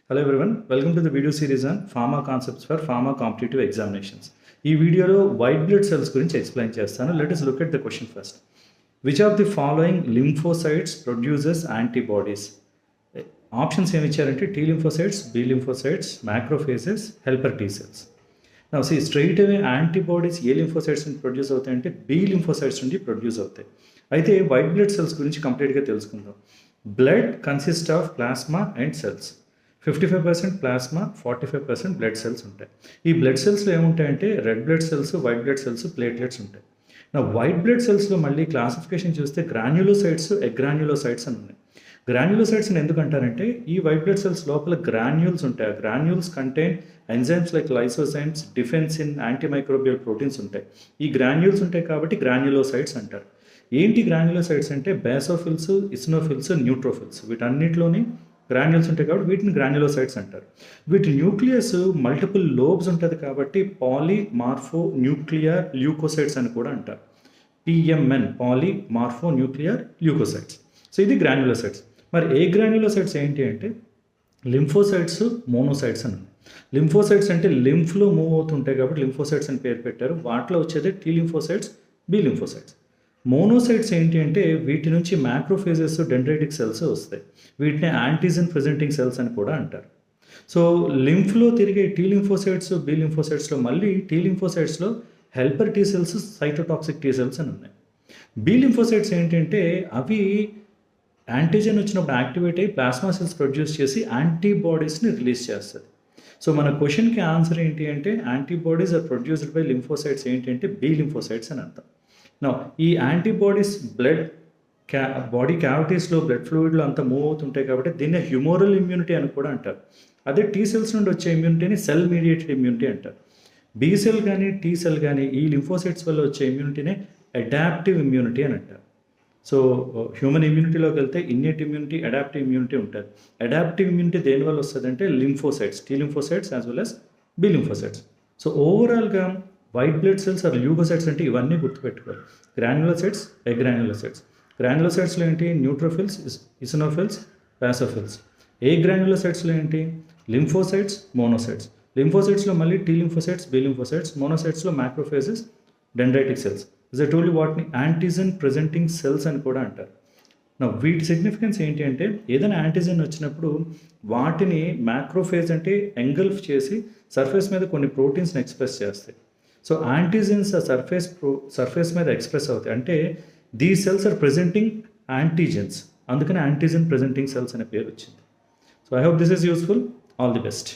Hello everyone, welcome to the video series on Pharma Concepts for Pharma Competitive Examinations. ఈ వీడియోలో white blood cells గురించి explain చేస్తాను. Let us look at the question first. Which of the following lymphocytes produces antibodies? Options ఏమి ఇచ్చారంటే T lymphocytes, B lymphocytes, macrophages, helper T cells. Now see, straight away antibodies ఏ lymphocytes నుంచి produce అవుతాయంటే B lymphocytes నుండి produce అవుతాయి. అయితే white blood cells గురించి కంప్లీట్గా తెలుసుకుందాం. Blood consist of plasma and cells. 55% plasma, 45% blood cells ఉంటాయి. ఈ బ్లడ్ సెల్స్లో ఏముంటాయంటే red blood cells, white blood cells, platelets ఉంటాయి. నా వైట్ బ్లడ్ సెల్స్లో మళ్ళీ క్లాసిఫికేషన్ చూస్తే గ్రాన్యులోసైట్స్, ఎగ్రాన్యులోసైట్స్ అని ఉన్నాయి. గ్రాన్యులోసైట్స్ని ఎందుకు అంటారంటే ఈ వైట్ బ్లడ్ సెల్స్ లోపల గ్రాన్యూల్స్ ఉంటాయి. Granules contain enzymes like lysozymes, defensin, antimicrobial proteins ఉంటాయి. ఈ గ్రాన్యూల్స్ ఉంటాయి కాబట్టి గ్రాన్యులోసైట్స్ అంటారు. ఏంటి గ్రాన్యులోసైట్స్ అంటే బేసోఫిల్స్, ఇస్నోఫిల్స్, న్యూట్రోఫిల్స్ వీటన్నిటిలోని గ్రాన్యూల్స్ ఉంటాయి కాబట్టి వీటిని గ్రాన్యులోసైట్స్ అంటారు. వీటి న్యూక్లియస్ మల్టిపుల్ లోబ్స్ ఉంటుంది కాబట్టి పాలీమార్ఫో న్యూక్లియర్ ల్యూకోసైట్స్ అని కూడా అంటారు. PMN polymorphonuclear leukocytes. So ఇది గ్రాన్యులోసైట్స్. మరి ఏ గ్రాన్యులోసైట్స్ ఏంటి అంటే లింఫోసైట్స్, మోనోసైట్స్ అని ఉన్నాయి. లింఫోసైట్స్ అంటే లింఫ్లో మూవ్ అవుతుంటాయి కాబట్టి లింఫోసైట్స్ అని పేరు పెట్టారు. వాటిలో వచ్చేది T lymphocytes, B lymphocytes. Monocytes ఏంటి అంటే వీటి నుంచి మ్యాక్రోఫేజెస్, డెండ్రైటిక్ సెల్స్ వస్తాయి. వీటిని యాంటీజన్ ప్రెజెంటింగ్ సెల్స్ అని కూడా అంటారు. సో లింఫ్లో తిరిగే T లింఫోసైట్స్, B లింఫోసైట్స్లో మళ్ళీ T లింఫోసైట్స్లో helper T cells, cytotoxic T cells అని ఉన్నాయి. B లింఫోసైట్స్ ఏంటంటే అవి యాంటీజన్ వచ్చినప్పుడు యాక్టివేట్ అయ్యి ప్లాస్మా సెల్స్ ప్రొడ్యూస్ చేసి యాంటీబాడీస్ని రిలీజ్ చేస్తుంది. సో మన క్వశ్చన్కి ఆన్సర్ ఏంటి అంటే antibodies are produced by lymphocytes ఏంటి అంటే B లింఫోసైట్స్ అని అర్థం. నా ఈ యాంటీబాడీస్ బ్లడ్ బాడీ క్యావిటీస్లో, బ్లడ్ ఫ్లూయిడ్లో అంతా మూవ్ అవుతుంటాయి కాబట్టి దీన్ని హ్యూమోరల్ ఇమ్యూనిటీ అని కూడా అంటారు. అదే T సెల్స్ నుండి వచ్చే ఇమ్యూనిటీని సెల్ మీడియేటెడ్ ఇమ్యూనిటీ అంటారు. B సెల్ కానీ T సెల్ కానీ ఈ లింఫోసైట్స్ వల్ల వచ్చే ఇమ్యూనిటీనే అడాప్టివ్ ఇమ్యూనిటీ అని అంటారు. సో హ్యూమన్ ఇమ్యూనిటీలోకి వెళ్తే ఇన్నేట్ ఇమ్యూనిటీ, అడాప్టివ్ ఇమ్యూనిటీ ఉంటుంది. అడాప్టివ్ ఇమ్యూనిటీ దేనివల్ల వస్తుందంటే lymphocytes, T lymphocytes as well as B lymphocytes. So ఓవరాల్గా white blood cells or leukocytes అంటే ఇవన్నీ గుర్తుపెట్టుకోవాలి. Granulocytes, agranulocytes. గ్రాన్యులోసైట్స్లో ఏంటి న్యూట్రోఫిల్స్, ఇసినోఫిల్స్, బాసోఫిల్స్. ఏ గ్రాన్యులోసైట్స్లో ఏంటి లింఫోసైట్స్, మోనోసైట్స్. లింఫోసైట్స్లో మళ్ళీ T లింఫోసైట్స్, B లింఫోసైట్స్. మోనోసైట్స్లో macrophages, dendritic cells. As I told you వాటిని యాంటీజన్ ప్రెజెంటింగ్ సెల్స్ అని కూడా అంటారు. నా వీటి సిగ్నిఫికెన్స్ ఏంటి అంటే ఏదైనా యాంటీజన్ వచ్చినప్పుడు వాటిని మ్యాక్రోఫేజ్ అంటే ఎంగల్ఫ్ చేసి సర్ఫేస్ మీద కొన్ని ప్రోటీన్స్ని ఎక్స్ప్రెస్ చేస్తాయి. సో యాంటీజెన్స్ ఆ సర్ఫేస్ మీద ఎక్స్ప్రెస్ అవుతాయి. అంటే దీ సెల్స్ ఆర్ ప్రెజెంటింగ్ యాంటీజెన్స్, అందుకని యాంటీజెన్ ప్రెజెంటింగ్ సెల్స్ అనే పేరు వచ్చింది. So I hope this is useful. All the best.